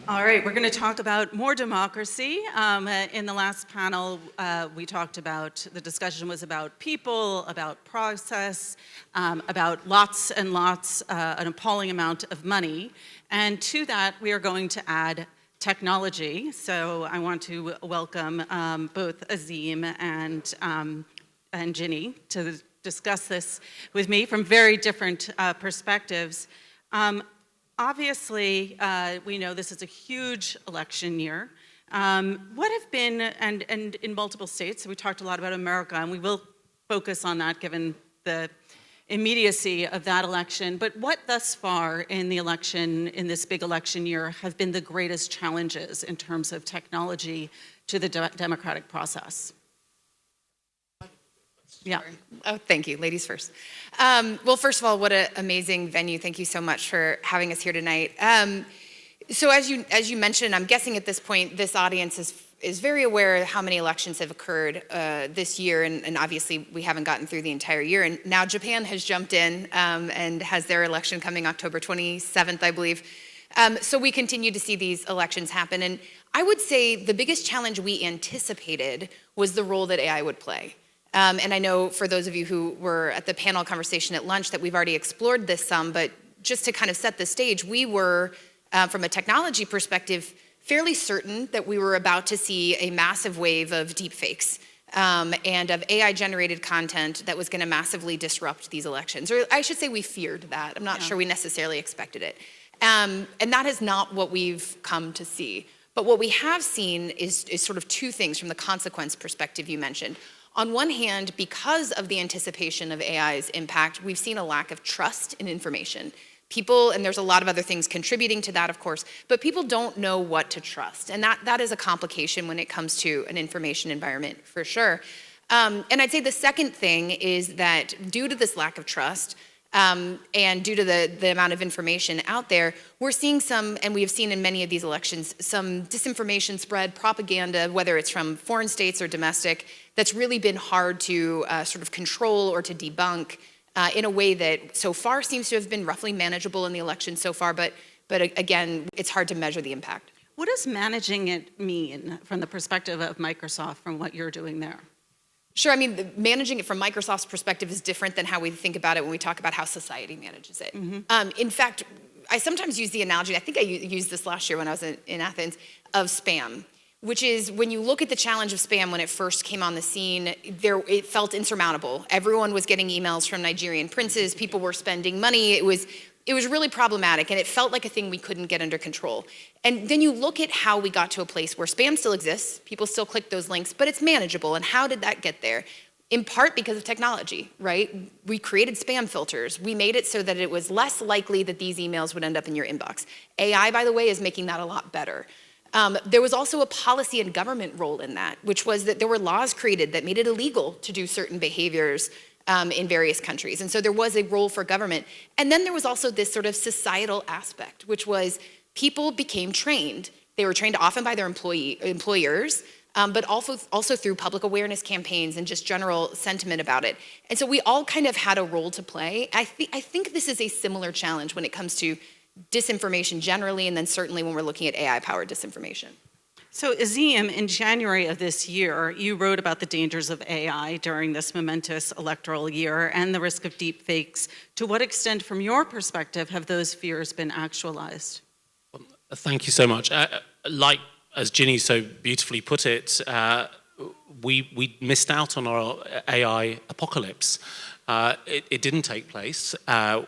All right, we're going to talk about more democracy. In the last panel, we talked about, the discussion was about people, about process, about lots and lots, an appalling amount of money. And to that, we are going to add technology. So I want to welcome both Azeem and Ginny to discuss this with me from very different perspectives. Obviously, we know this is a huge election year. What have been, and in multiple states, so we talked a lot about America, and we will focus on that given the immediacy of that election, but what thus far in the election, in this big election year, have been the greatest challenges in terms of technology to the democratic process? Yeah. Oh, thank you. Ladies first. Well, first of all, what an amazing venue. Thank you so much for having us here tonight. So as you mentioned, I'm guessing at this point, this audience is very aware of how many elections have occurred this year, and obviously we haven't gotten through the entire year. And now Japan has jumped in and has their election coming October 27th, I believe. So we continue to see these elections happen. And I would say the biggest challenge we anticipated was the role that AI would play. And I know for those of you who were at the panel conversation at lunch that we've already explored this some, but just to kind of set the stage, we were, from a technology perspective, fairly certain that we were about to see a massive wave of deepfakes and of AI-generated content that was going to massively disrupt these elections. Or I should say we feared that. I'm not sure we necessarily expected it. And that is not what we've come to see. But what we have seen is sort of two things from the consequence perspective you mentioned. On one hand, because of the anticipation of AI's impact, we've seen a lack of trust in information. People, and there's a lot of other things contributing to that, of course, but people don't know what to trust. And that is a complication when it comes to an information environment, for sure. And I'd say the second thing is that due to this lack of trust, and due to the amount of information out there, we're seeing some, and we have seen in many of these elections, some disinformation spread, propaganda, whether it's from foreign states or domestic, that's really been hard to sort of control or to debunk in a way that so far seems to have been roughly manageable in the election so far, but again, it's hard to measure the impact. What does managing it mean from the perspective of Microsoft, from what you're doing there? Sure, I mean, managing it from Microsoft's perspective is different than how we think about it when we talk about how society manages it. Mm-hmm. In fact, I sometimes use the analogy, I think I used this last year when I was in Athens, of spam, which is when you look at the challenge of spam when it first came on the scene, it felt insurmountable. Everyone was getting emails from Nigerian princes, people were spending money, it was really problematic, and it felt like a thing we couldn't get under control. And then you look at how we got to a place where spam still exists, people still click those links, but it's manageable. And how did that get there? In part because of technology, right? We created spam filters. We made it so that it was less likely that these emails would end up in your inbox. AI, by the way, is making that a lot better. There was also a policy and government role in that, which was that there were laws created that made it illegal to do certain behaviors in various countries. And so there was a role for government. And then there was also this sort of societal aspect, which was people became trained. They were trained often by their employers, but also through public awareness campaigns and just general sentiment about it. And so we all kind of had a role to play. I think this is a similar challenge when it comes to disinformation generally, and then certainly when we're looking at AI-powered disinformation. So Azeem, in January of this year, you wrote about the dangers of AI during this momentous electoral year and the risk of deep fakes. To what extent, from your perspective, have those fears been actualized? Thank you so much. Like, as Ginny so beautifully put it, we missed out on our AI apocalypse. It didn't take place.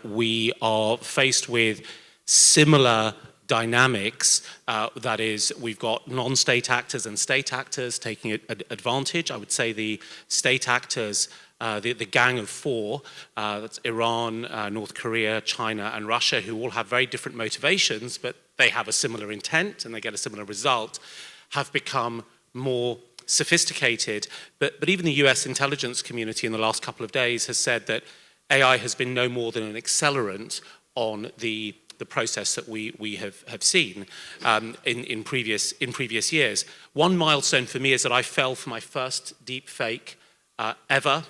We are faced with similar dynamics, that is, we've got non-state actors and state actors taking advantage. I would say the state actors, the Gang of Four, that's Iran, North Korea, China, and Russia, who all have very different motivations, but they have a similar intent and they get a similar result, have become more sophisticated. But even the US intelligence community in the last couple of days has said that AI has been no more than an accelerant on the process that we have seen in previous years. One milestone for me is that I fell for my first deep fake ever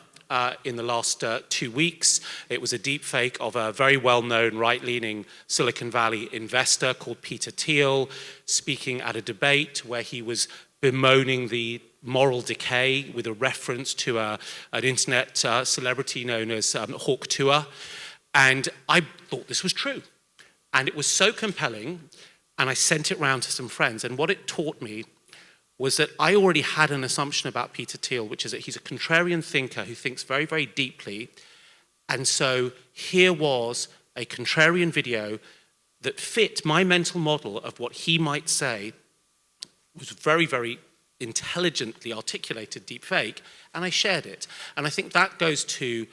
in the last 2 weeks. It was a deep fake of a very well-known right-leaning Silicon Valley investor called Peter Thiel, speaking at a debate where he was bemoaning the moral decay with a reference to an internet celebrity known as Hawk Tuah. And I thought this was true. And it was so compelling, and I sent it round to some friends. And what it taught me was that I already had an assumption about Peter Thiel, which is that he's a contrarian thinker who thinks very, very deeply. And so here was a contrarian video that fit my mental model of what he might say. It was very, very intelligently articulated deep fake, and I shared it. And I think that goes to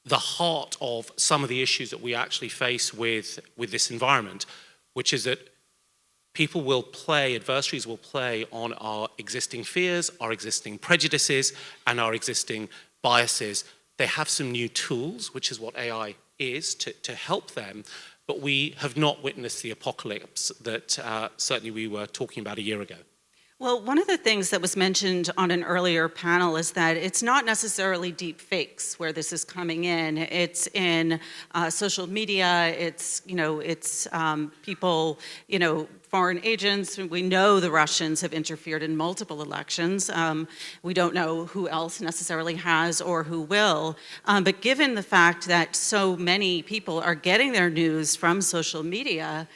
the heart of some of the issues that we actually face with this environment, which is that people will play, adversaries will play on our existing fears, our existing prejudices, and our existing biases. They have some new tools, which is what AI is, to help them, but we have not witnessed the apocalypse that certainly we were talking about a year ago. Well, one of the things that was mentioned on an earlier panel is that it's not necessarily deep fakes where this is coming in. It's in social media. It's people, foreign agents. We know the Russians have interfered in multiple elections. We don't know who else necessarily has or who will. But given the fact that so many people are getting their news from social media,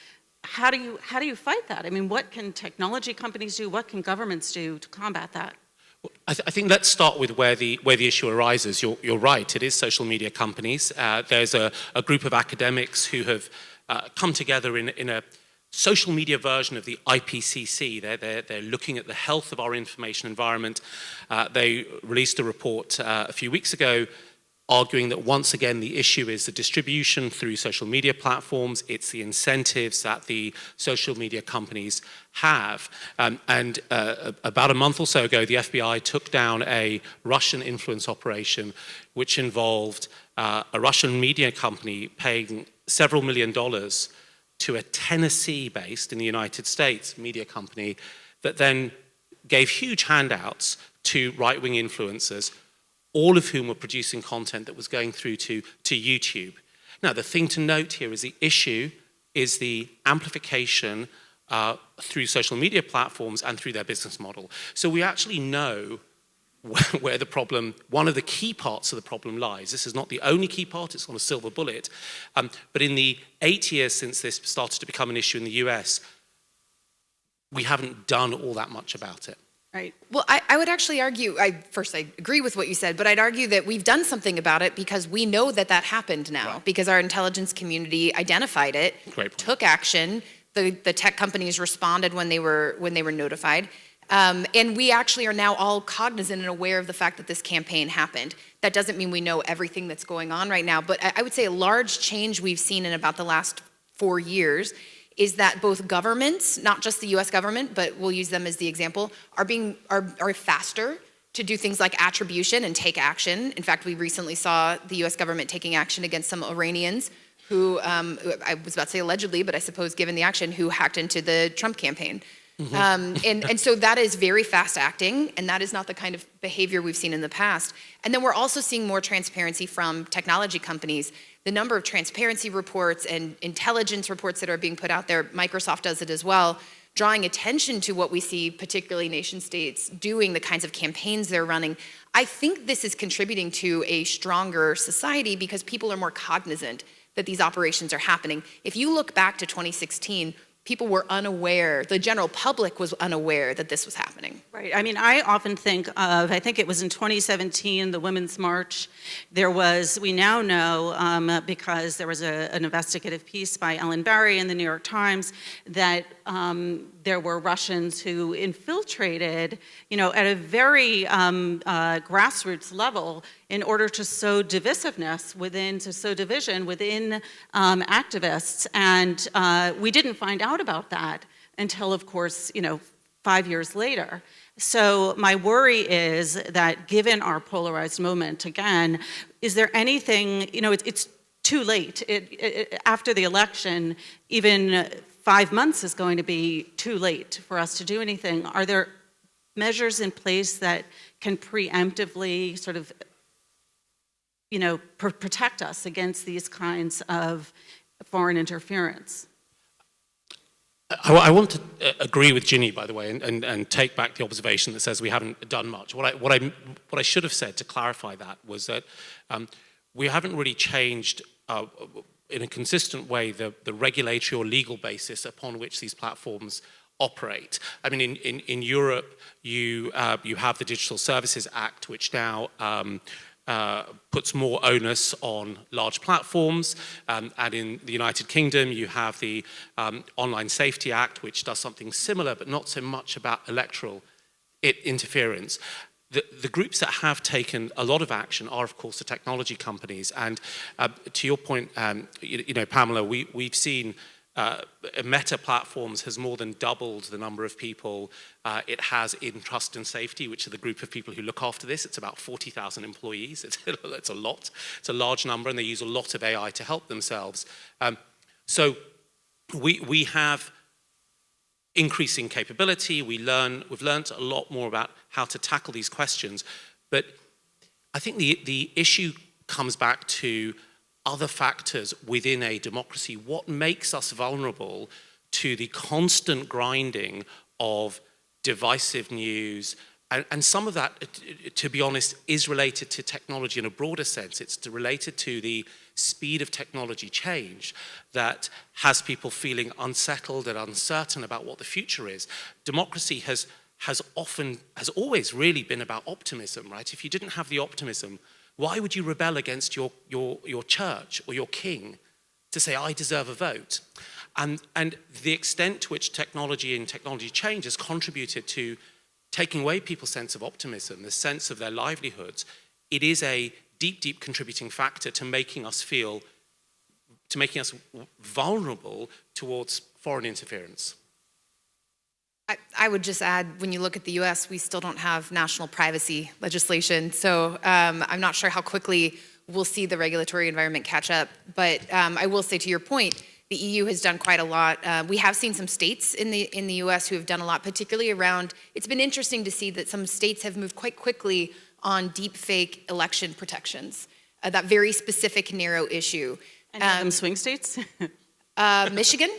how do you fight that? I mean, what can technology companies do? What can governments do to combat that? Well, I think let's start with where the issue arises. You're right. It is social media companies. There's a group of academics who have come together in a social media version of the IPCC. They're looking at the health of our information environment. They released a report a few weeks ago, arguing that once again the issue is the distribution through social media platforms, it's the incentives that the social media companies have. And about a month or so ago, the FBI took down a Russian influence operation which involved a Russian media company paying several $1 million to a Tennessee-based, in the United States, media company that then gave huge handouts to right-wing influencers, all of whom were producing content that was going through to YouTube. Now, the thing to note here is the issue is the amplification through social media platforms and through their business model. So we actually know where the problem, one of the key parts of the problem lies. This is not the only key part, it's not a silver bullet. But in the 8 years since this started to become an issue in the US, we haven't done all that much about it. Right. Well, I would actually argue, I agree with what you said, but I'd argue that we've done something about it because we know that happened now, right, because our intelligence community identified it, took action, the tech companies responded when they were notified, and we actually are now all cognizant and aware of the fact that this campaign happened. That doesn't mean we know everything that's going on right now, but I would say a large change we've seen in about the last 4 years is that both governments, not just the US government, but we'll use them as the example, are faster to do things like attribution and take action. In fact, we recently saw the US government taking action against some Iranians who, I was about to say allegedly, but I suppose given the action, who hacked into the Trump campaign. Mm-hmm. And so that is very fast acting, and that is not the kind of behavior we've seen in the past. And then we're also seeing more transparency from technology companies. The number of transparency reports and intelligence reports that are being put out there, Microsoft does it as well, drawing attention to what we see, particularly nation states, doing the kinds of campaigns they're running. I think this is contributing to a stronger society because people are more cognizant that these operations are happening. If you look back to 2016, people were unaware, the general public was unaware that this was happening. Right. I mean, I often think of, I think it was in 2017, the Women's March, we now know, because there was an investigative piece by Ellen Barry in the New York Times, that there were Russians who infiltrated, at a very grassroots level in order to sow divisiveness division within activists. And we didn't find out about that until, of course, 5 years later. So my worry is that given our polarized moment, again, is there anything, it's too late. After the election, even 5 months is going to be too late for us to do anything. Are there measures in place that can preemptively sort of protect us against these kinds of foreign interference? I want to agree with Ginny, by the way, and take back the observation that says we haven't done much. What I should have said to clarify that was that we haven't really changed in a consistent way the regulatory or legal basis upon which these platforms operate. I mean, in Europe, you have the Digital Services Act, which now puts more onus on large platforms, and in the United Kingdom you have the Online Safety Act, which does something similar but not so much about electoral interference. The groups that have taken a lot of action are, of course, the technology companies, and to your point, Pamela, we've seen Meta Platforms has more than doubled the number of people it has in Trust and Safety, which are the group of people who look after this. It's about 40,000 employees. It's a lot. It's a large number, and they use a lot of AI to help themselves. So we have increasing capability. We've learned a lot more about how to tackle these questions. But I think the issue comes back to other factors within a democracy. What makes us vulnerable to the constant grinding of divisive news? And some of that, to be honest, is related to technology in a broader sense. It's related to the speed of technology change that has people feeling unsettled and uncertain about what the future is. Democracy has always really been about optimism, right? If you didn't have the optimism, why would you rebel against your church or your king to say, I deserve a vote? And the extent to which technology and technology change has contributed to taking away people's sense of optimism, the sense of their livelihoods, it is a deep, deep contributing factor to making us vulnerable towards foreign interference. I would just add, when you look at the US, we still don't have national privacy legislation. So I'm not sure how quickly we'll see the regulatory environment catch up. But I will say, to your point, the EU has done quite a lot. We have seen some states in the US who have done a lot, particularly around, it's been interesting to see that some states have moved quite quickly on deep fake election protections, that very specific narrow issue. And swing states? Michigan.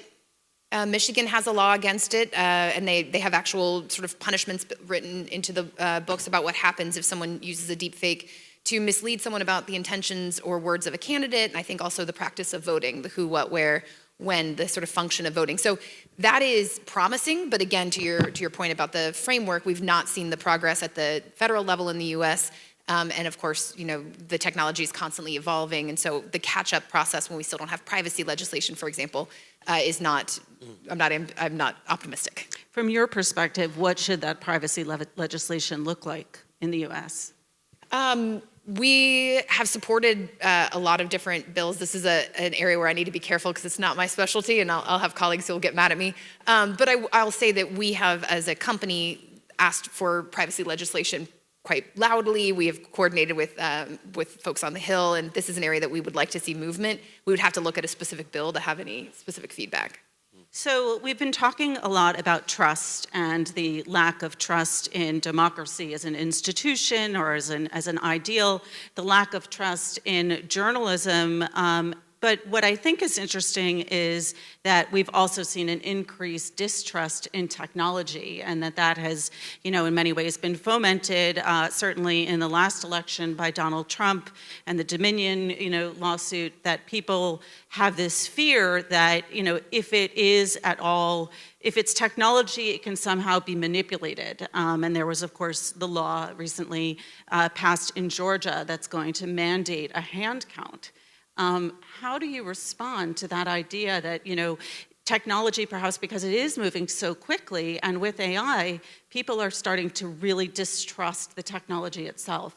Michigan has a law against it, and they have actual sort of punishments written into the books about what happens if someone uses a deep fake to mislead someone about the intentions or words of a candidate, and I think also the practice of voting, the who, what, where, when, the sort of function of voting. So that is promising, but again, to your point about the framework, we've not seen the progress at the federal level in the US, and of course, the technology is constantly evolving, and so the catch-up process when we still don't have privacy legislation, for example, is not, I'm not optimistic. From your perspective, what should that privacy legislation look like in the US? We have supported a lot of different bills. This is an area where I need to be careful because it's not my specialty, and I'll have colleagues who will get mad at me. But I'll say that we have, as a company, asked for privacy legislation quite loudly. We have coordinated with folks on the Hill, and this is an area that we would like to see movement. We would have to look at a specific bill to have any specific feedback. So we've been talking a lot about trust and the lack of trust in democracy as an institution or as an ideal, the lack of trust in journalism. But what I think is interesting is that we've also seen an increased distrust in technology, and that has, in many ways been fomented, certainly in the last election by Donald Trump and the Dominion, lawsuit, that people have this fear that, if it is at all, if it's technology, it can somehow be manipulated. And there was, of course, the law recently passed in Georgia that's going to mandate a hand count. How do you respond to that idea that, technology, perhaps because it is moving so quickly, and with AI, people are starting to really distrust the technology itself?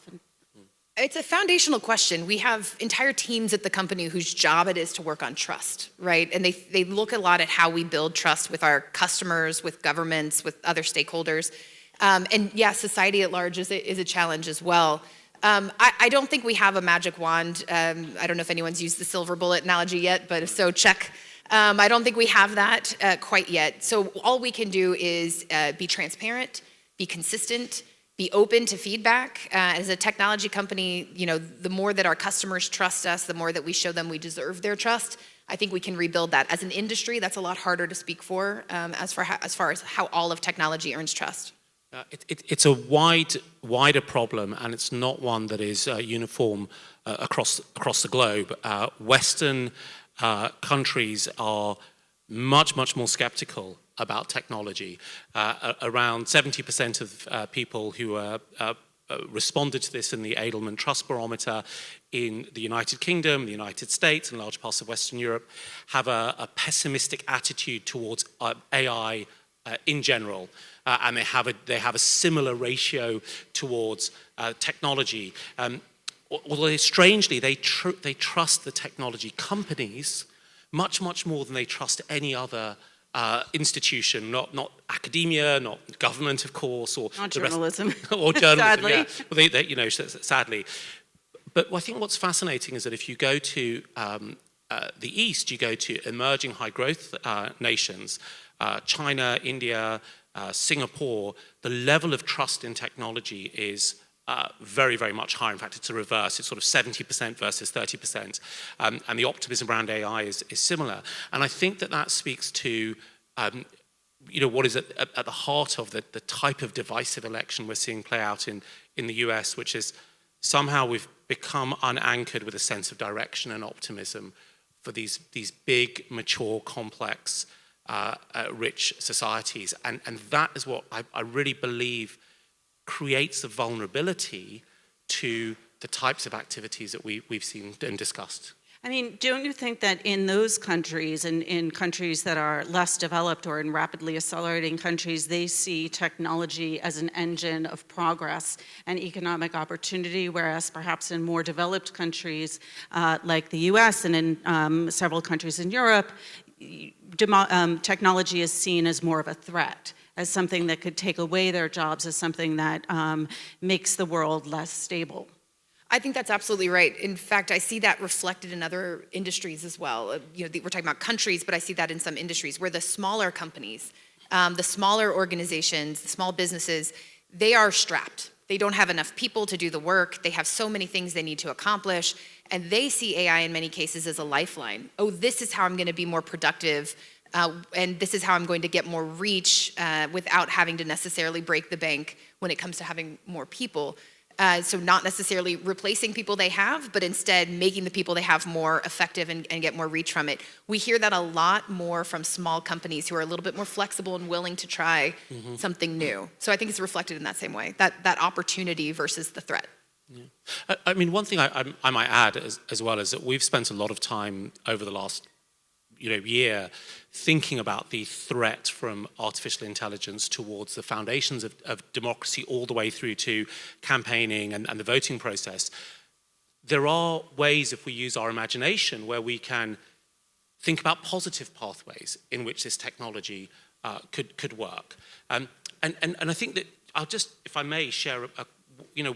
It's a foundational question. We have entire teams at the company whose job it is to work on trust, right? And they look a lot at how we build trust with our customers, with governments, with other stakeholders. And yeah, society at large is a challenge as well. I don't think we have a magic wand. I don't know if anyone's used the silver bullet analogy yet, but if so, check. I don't think we have that quite yet. So all we can do is be transparent, be consistent, be open to feedback. As a technology company, the more that our customers trust us, the more that we show them we deserve their trust, I think we can rebuild that. As an industry, that's a lot harder to speak for as far as how all of technology earns trust. It's a wider problem, and it's not one that is uniform across the globe. Western countries are much more skeptical about technology. Around 70% of people who responded to this in the Edelman Trust Barometer in the United Kingdom, the United States, and large parts of Western Europe have a pessimistic attitude towards AI in general. And they have a similar ratio towards technology. Although strangely, they trust the technology companies much more than they trust any other institution, not academia, not government, of course, or not journalism, or journalism. Sadly. Yeah. Well, sadly. But I think what's fascinating is that if you go to the East, you go to emerging high growth nations, China, India, Singapore, the level of trust in technology is very much higher. In fact, it's a reverse. It's sort of 70% versus 30%. And the optimism around AI is similar. And I think that speaks to what is at the heart of the type of divisive election we're seeing play out in the US, which is somehow we've become unanchored with a sense of direction and optimism for these big, mature, complex, rich societies. And that is what I really believe creates a vulnerability to the types of activities that we've seen and discussed. I mean, don't you think that in those countries, and in countries that are less developed or in rapidly accelerating countries, they see technology as an engine of progress and economic opportunity, whereas perhaps in more developed countries like the US and in several countries in Europe, technology is seen as more of a threat, as something that could take away their jobs, as something that makes the world less stable. I think that's absolutely right. In fact, I see that reflected in other industries as well. We're talking about countries, but I see that in some industries where the smaller companies, the smaller organizations, the small businesses, they are strapped. They don't have enough people to do the work. They have so many things they need to accomplish, and they see AI in many cases as a lifeline. Oh, this is how I'm going to be more productive, and this is how I'm going to get more reach without having to necessarily break the bank when it comes to having more people. So not necessarily replacing people they have, but instead making the people they have more effective and get more reach from it. We hear that a lot more from small companies who are a little bit more flexible and willing to try something new. So I think it's reflected in that same way, that opportunity versus the threat. Yeah. I mean, one thing I might add as well is that we've spent a lot of time over the last year thinking about the threat from artificial intelligence towards the foundations of democracy all the way through to campaigning and the voting process. There are ways, if we use our imagination, where we can think about positive pathways in which this technology could work. And I think that I'll just, if I may, share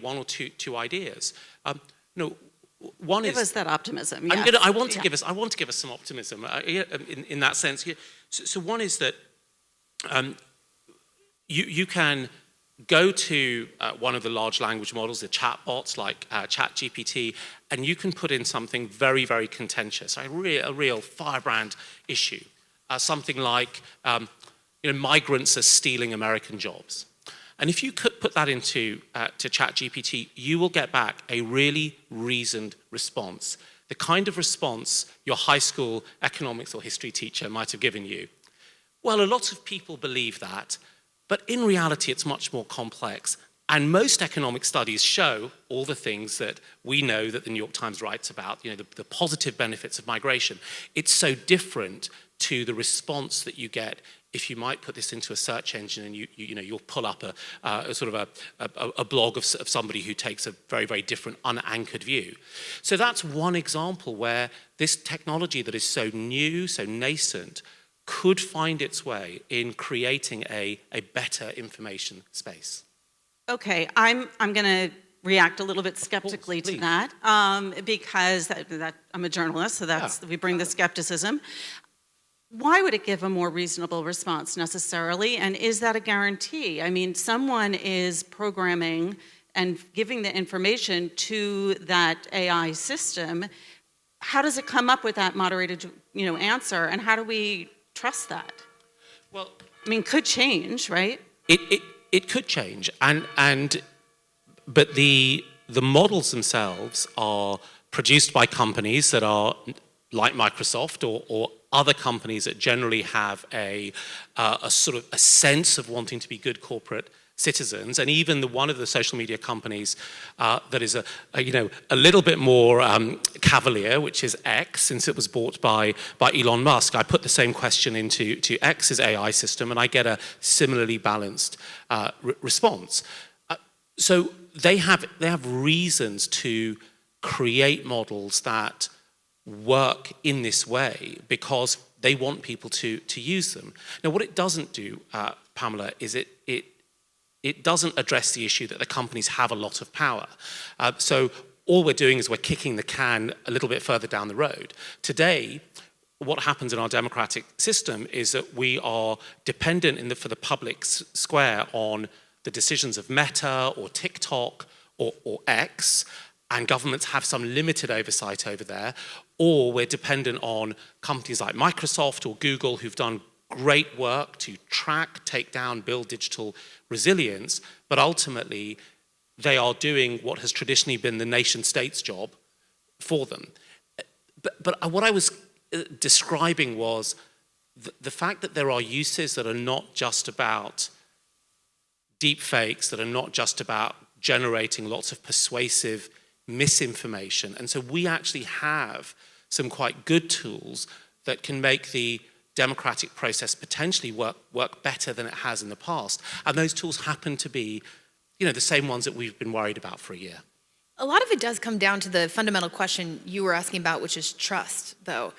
one or two ideas. One give us that optimism. Yes. I want to give us some optimism in that sense. So one is that you can go to one of the large language models, the chatbots like ChatGPT, and you can put in something very contentious, a real firebrand issue, something like migrants are stealing American jobs. And if you could put that into to ChatGPT, you will get back a really reasoned response, the kind of response your high school economics or history teacher might have given you. Well, a lot of people believe that, but in reality, it's much more complex. And most economic studies show all the things that we know that the New York Times writes about, the positive benefits of migration. It's so different to the response that you get if you might put this into a search engine and you'll pull up a blog of somebody who takes a very different unanchored view. So that's one example where this technology that is so new, so nascent, could find its way in creating a better information space. Okay, I'm going to react a little bit skeptically to that because I'm a journalist, so we bring the skepticism. why would it give a more reasonable response necessarily? And is that a guarantee? I mean, someone is programming and giving the information to that AI system. How does it come up with that moderated, answer? And how do we trust that? Well, I mean, could change, right? It could change, but the models themselves are produced by companies that are like Microsoft or other companies that generally have a sort of a sense of wanting to be good corporate citizens, and even one of the social media companies that is a little bit more cavalier, which is X, since it was bought by Elon Musk. I put the same question into X's AI system, and I get a similarly balanced response. So they have reasons to create models that work in this way because they want people to use them. Now, what it doesn't do, Pamela, is it doesn't address the issue that the companies have a lot of power. So all we're doing is we're kicking the can a little bit further down the road. Today, what happens in our democratic system is that we are dependent for the public square on the decisions of Meta or TikTok or X, and governments have some limited oversight over there, or we're dependent on companies like Microsoft or Google who've done great work to track, take down, build digital resilience, but ultimately they are doing what has traditionally been the nation state's job for them. But what I was describing was the fact that there are uses that are not just about deep fakes, that are not just about generating lots of persuasive misinformation. And so we actually have some quite good tools that can make the democratic process potentially work better than it has in the past. And those tools happen to be, the same ones that we've been worried about for a year. A lot of it does come down to the fundamental question you were asking about, which is trust, though.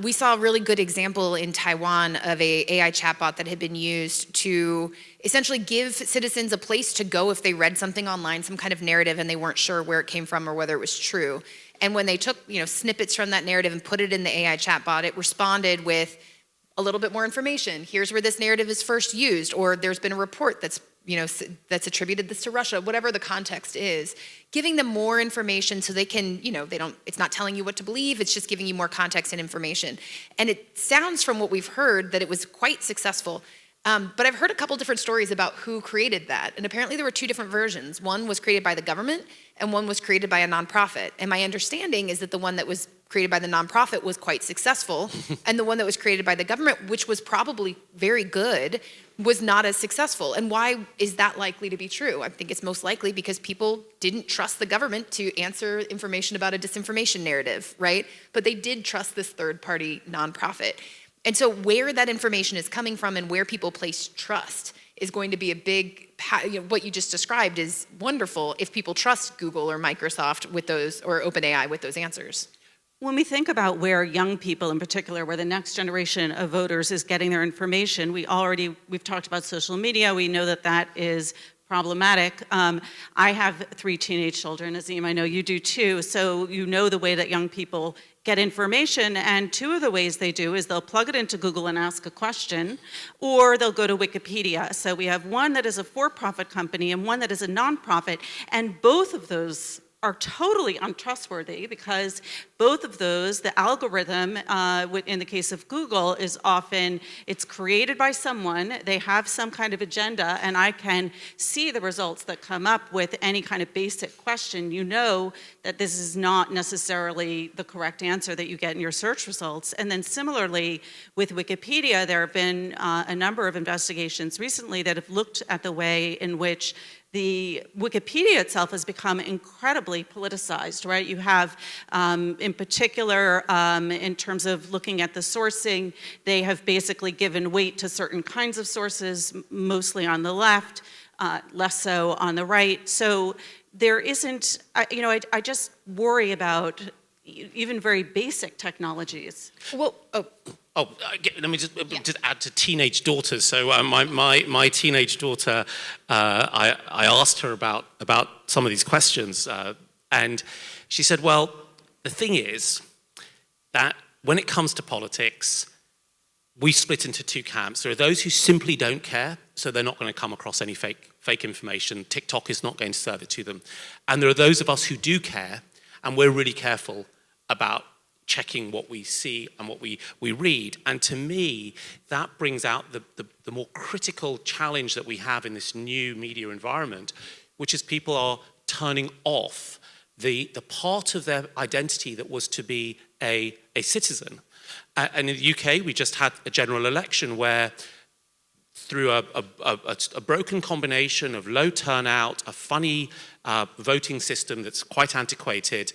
We saw a really good example in Taiwan of a AI chatbot that had been used to essentially give citizens a place to go if they read something online, some kind of narrative, and they weren't sure where it came from or whether it was true. And when they took snippets from that narrative and put it in the AI chatbot, it responded with a little bit more information. Here's where this narrative is first used, or there's been a report that's attributed this to Russia, whatever the context is, giving them more information so they can, it's not telling you what to believe, it's just giving you more context and information. And it sounds from what we've heard that it was quite successful. But I've heard a couple different stories about who created that. And apparently there were two different versions. One was created by the government and one was created by a nonprofit. And my understanding is that the one that was created by the nonprofit was quite successful. And the one that was created by the government, which was probably very good, was not as successful. And why is that likely to be true? I think it's most likely because people didn't trust the government to answer information about a disinformation narrative, right? But they did trust this third-party nonprofit. And so where that information is coming from and where people place trust is going to be a big, what you just described is wonderful if people trust Google or Microsoft with those, or OpenAI with those answers. When we think about where young people in particular, where the next generation of voters is getting their information, we've talked about social media. We know that is problematic. I have 3 teenage children, Azeem, I know you do too, so you know the way that young people get information, and 2 of the ways they do is they'll plug it into Google and ask a question, or they'll go to Wikipedia. So we have one that is a for-profit company and one that is a nonprofit, and both of those are totally untrustworthy because both of those, the algorithm, in the case of Google, is often, it's created by someone, they have some kind of agenda, and I can see the results that come up with any kind of basic question. You know that this is not necessarily the correct answer that you get in your search results. And then similarly, with Wikipedia, there have been a number of investigations recently that have looked at the way in which the Wikipedia itself has become incredibly politicized, right? You have, in particular, in terms of looking at the sourcing, they have basically given weight to certain kinds of sources, mostly on the left, less so on the right. So there isn't, I just worry about even very basic technologies. Well, let me just add to teenage daughters. So my teenage daughter, I asked her about some of these questions, and she said, well, the thing is that when it comes to politics, we split into two camps. There are those who simply don't care, so they're not going to come across any fake information. TikTok is not going to serve it to them. And there are those of us who do care, and we're really careful about checking what we see and what we read. And to me, that brings out the more critical challenge that we have in this new media environment, which is people are turning off the part of their identity that was to be a citizen. And in the UK, we just had a general election where through a broken combination of low turnout, a funny voting system that's quite antiquated,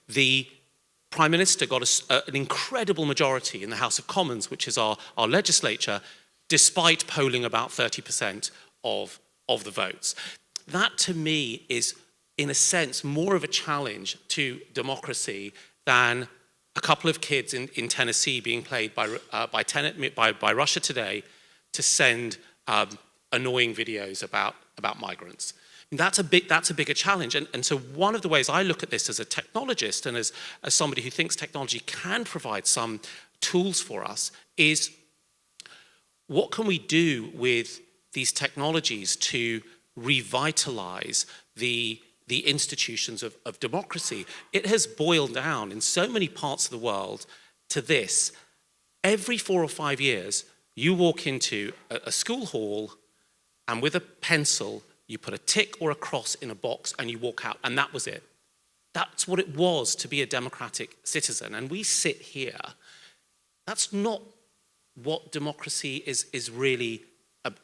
the Prime Minister got an incredible majority in the House of Commons, which is our legislature, despite polling about 30% of the votes. That, to me, is, in a sense, more of a challenge to democracy than a couple of kids in Tennessee being played by Russia Today to send annoying videos about migrants. And that's a bigger challenge. And so one of the ways I look at this as a technologist and as somebody who thinks technology can provide some tools for us is, what can we do with these technologies to revitalize the institutions of democracy? It has boiled down in so many parts of the world to this. Every 4 or 5 years, you walk into a school hall, and with a pencil, you put a tick or a cross in a box and you walk out, and that was it. That's what it was to be a democratic citizen. And we sit here. That's not what democracy is really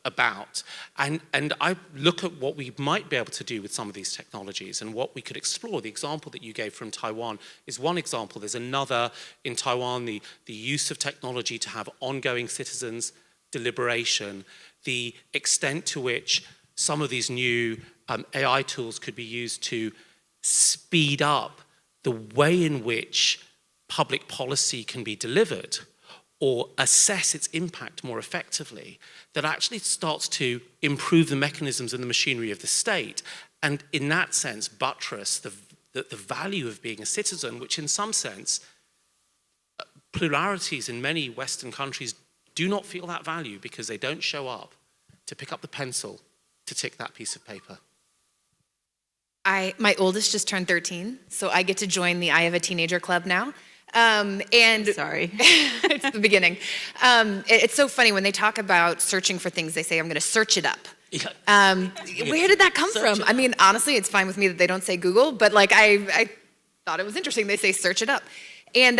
about. And I look at what we might be able to do with some of these technologies and what we could explore. The example that you gave from Taiwan is one example. There's another in Taiwan, the use of technology to have ongoing citizens' deliberation, the extent to which some of these new AI tools could be used to speed up the way in which public policy can be delivered or assess its impact more effectively, that actually starts to improve the mechanisms and the machinery of the state, and in that sense buttress the value of being a citizen, which in some sense, pluralities in many Western countries do not feel that value because they don't show up to pick up the pencil to tick that piece of paper. My oldest just turned 13, so I get to join the I Have a Teenager Club now. And Sorry. it's the beginning. It's so funny when they talk about searching for things, they say, I'm going to search it up. Where did that come from? I mean, honestly, it's fine with me that they don't say Google, but like I thought it was interesting. They say search it up. And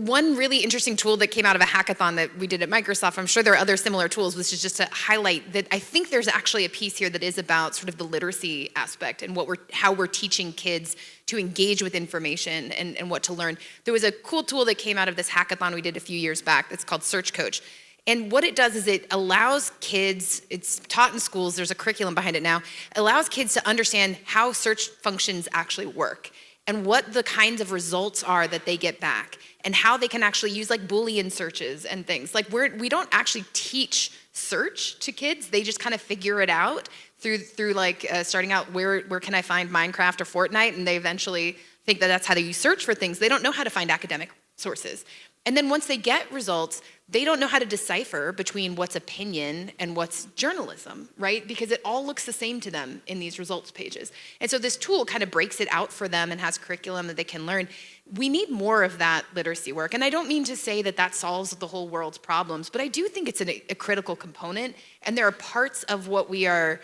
one really interesting tool that came out of a hackathon that we did at Microsoft, I'm sure there are other similar tools, which is just to highlight that I think there's actually a piece here that is about sort of the literacy aspect and how we're teaching kids to engage with information and what to learn. There was a cool tool that came out of this hackathon we did a few years back that's called Search Coach. And what it does is it allows kids, it's taught in schools, there's a curriculum behind it now, allows kids to understand how search functions actually work and what the kinds of results are that they get back and how they can actually use like Boolean searches and things. Like we don't actually teach search to kids, they just kind of figure it out through like starting out where can I find Minecraft or Fortnite, and they eventually think that that's how you search for things. They don't know how to find academic sources. And then once they get results, they don't know how to decipher between what's opinion and what's journalism, right? Because it all looks the same to them in these results pages. And so this tool kind of breaks it out for them and has curriculum that they can learn. We need more of that literacy work. And I don't mean to say that that solves the whole world's problems, but I do think it's a critical component. And there are parts of what we are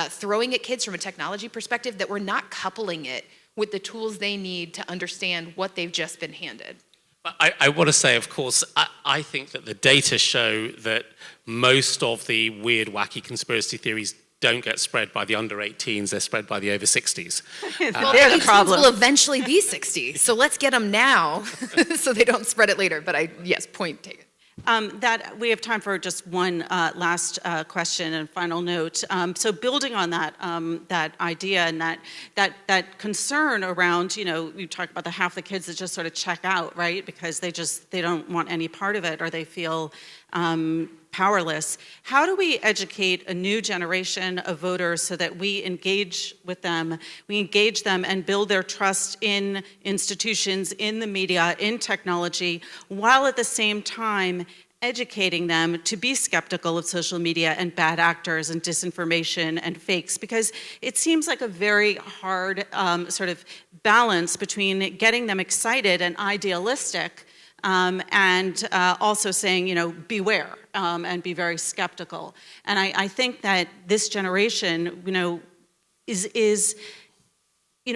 throwing at kids from a technology perspective that we're not coupling it with the tools they need to understand what they've just been handed. I want to say, of course, I think that the data show that most of the weird, wacky conspiracy theories don't get spread by the under 18s, they're spread by the over 60s. Well, they're the 18s problem. will eventually be 60, so let's get them now so they don't spread it later. But yes, point taken. That we have time for just one last question and final note. So building on that that idea and that concern around, you talk about the half the kids that just sort of check out, right? Because they don't want any part of it, or they feel powerless. How do we educate a new generation of voters so that we engage with them, and build their trust in institutions, in the media, in technology, while at the same time educating them to be skeptical of social media and bad actors and disinformation and fakes, because it seems like a very hard sort of balance between getting them excited and idealistic and also saying, beware and be very skeptical. And I think that this generation, is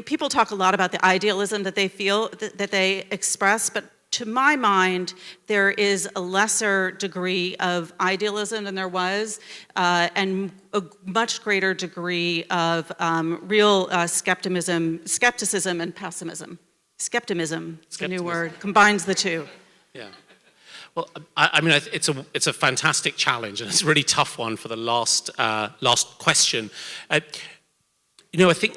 people talk a lot about the idealism that they feel, that they express, but to my mind, there is a lesser degree of idealism than there was, and a much greater degree of real skepticism and pessimism. Skepticism, it's a new word, combines the two. Yeah. Well, I mean, it's a fantastic challenge, and it's a really tough one for the last question. I think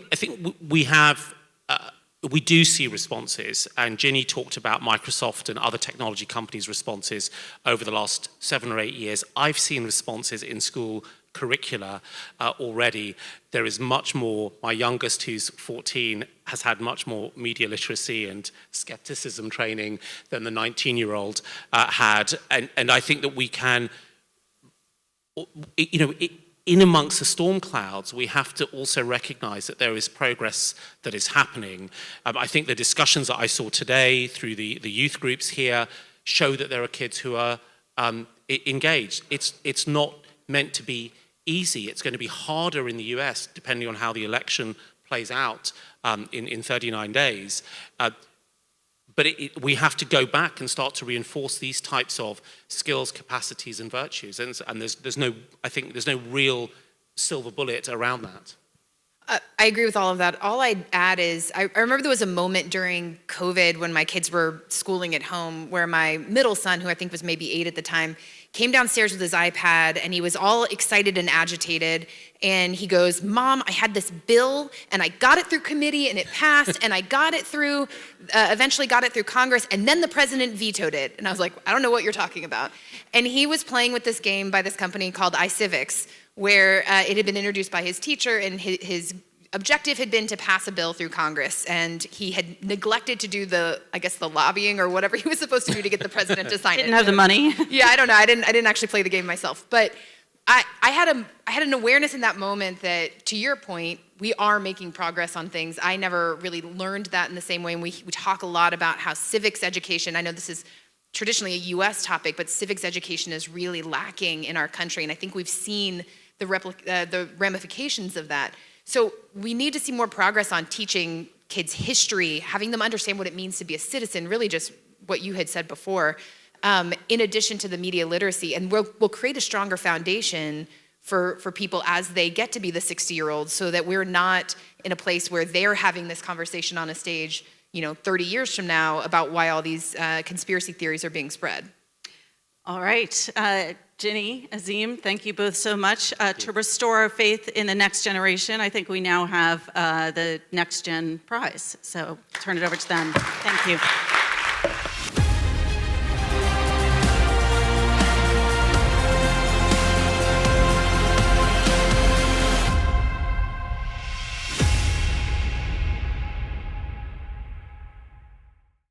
we do see responses, and Ginny talked about Microsoft and other technology companies' responses over the last 7 or 8 years. I've seen responses in school curricula already. There is much more. My youngest, who's 14, has had much more media literacy and skepticism training than the 19-year-old had. And I think that we can, in amongst the storm clouds, we have to also recognize that there is progress that is happening. I think the discussions that I saw today through the youth groups here show that there are kids who are engaged. It's not meant to be easy. It's going to be harder in the US, depending on how the election plays out in 39 days. But we have to go back and start to reinforce these types of skills, capacities, and virtues. And there's no real silver bullet around that. I agree with all of that. All I'd add is, I remember there was a moment during COVID when my kids were schooling at home where my middle son, who I think was maybe 8 at the time, came downstairs with his iPad, and he was all excited and agitated, and he goes, "Mom, I had this bill, and I got it through committee, and it passed, and I got it through, eventually got it through Congress, and then the president vetoed it." And I was like, "I don't know what you're talking about." And he was playing with this game by this company called iCivics, where it had been introduced by his teacher, and his objective had been to pass a bill through Congress, and he had neglected to do the lobbying or whatever he was supposed to do to get the president to sign it. Didn't have the money. Yeah, I don't know. I didn't actually play the game myself, but I had an awareness in that moment that, to your point, we are making progress on things. I never really learned that in the same way, and we talk a lot about how civics education, I know this is traditionally a US topic, but civics education is really lacking in our country, and I think we've seen the ramifications of that. So we need to see more progress on teaching kids history, having them understand what it means to be a citizen, really just what you had said before, in addition to the media literacy. And we'll create a stronger foundation for people as they get to be the 60-year-olds, so that we're not in a place where they're having this conversation on a stage 30 years from now about why all these conspiracy theories are being spread. All right. Ginny, Azeem, thank you both so much. To restore our faith in the next generation, I think we now have the Next Gen Prize. So turn it over to them. Thank you.